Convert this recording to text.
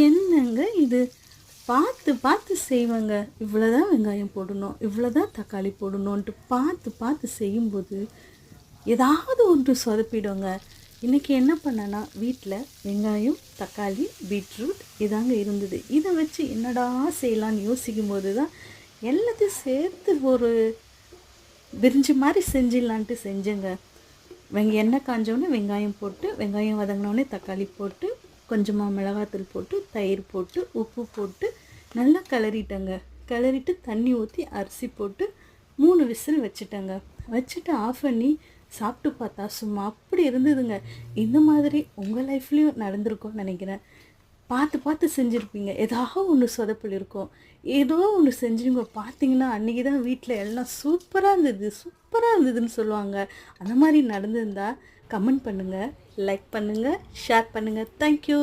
என்னங்க இது? பார்த்து பார்த்து செய்வேங்க. இவ்வளோ தான் வெங்காயம் போடணும், இவ்வளோ தான் தக்காளி போடணுன்ட்டு பார்த்து பார்த்து செய்யும்போது ஏதாவது ஒன்று சொதப்பிடுங்க. இன்றைக்கி என்ன பண்ணேன்னா, வீட்டில் வெங்காயம், தக்காளி, பீட்ரூட் இதாங்க இருந்தது. இதை வச்சு என்னடா செய்யலான்னு யோசிக்கும்போது தான் எல்லாத்தையும் சேர்த்து ஒரு பிரிஞ்சு மாதிரி செஞ்சிடலான்ட்டு செஞ்சேங்க. எண்ணெய் காஞ்சோடனே வெங்காயம் போட்டு, வெங்காயம் வதங்கினோடனே தக்காளி போட்டு, கொஞ்சமாக மிளகாத்தூள் போட்டு, தயிர் போட்டு, உப்பு போட்டு நல்லா கிளறிட்டேங்க. கிளறிட்டு தண்ணி ஊற்றி அரிசி போட்டு 3 விசில் வச்சுட்டேங்க. வச்சுட்டு ஆஃப் பண்ணி சாப்பிட்டு பார்த்தா சும்மா அப்படி இருந்ததுங்க. இந்த மாதிரி உங்கள் லைஃப்லேயும் நடந்திருக்கும்னு நினைக்கிறேன். பார்த்து பார்த்து செஞ்சுருப்பீங்க, ஏதாவது ஒன்று சொதப்பல் இருக்கும். ஏதோ ஒன்று செஞ்சுங்க பார்த்தீங்கன்னா அன்றைக்கி தான் வீட்டில் எல்லாம் சூப்பராக இருந்தது சூப்பராக இருந்ததுன்னு சொல்லுவாங்க. அந்த மாதிரி நடந்திருந்தால் கமெண்ட் பண்ணுங்கள், லைக் பண்ணுங்கள், ஷேர் பண்ணுங்கள். தேங்க்யூ.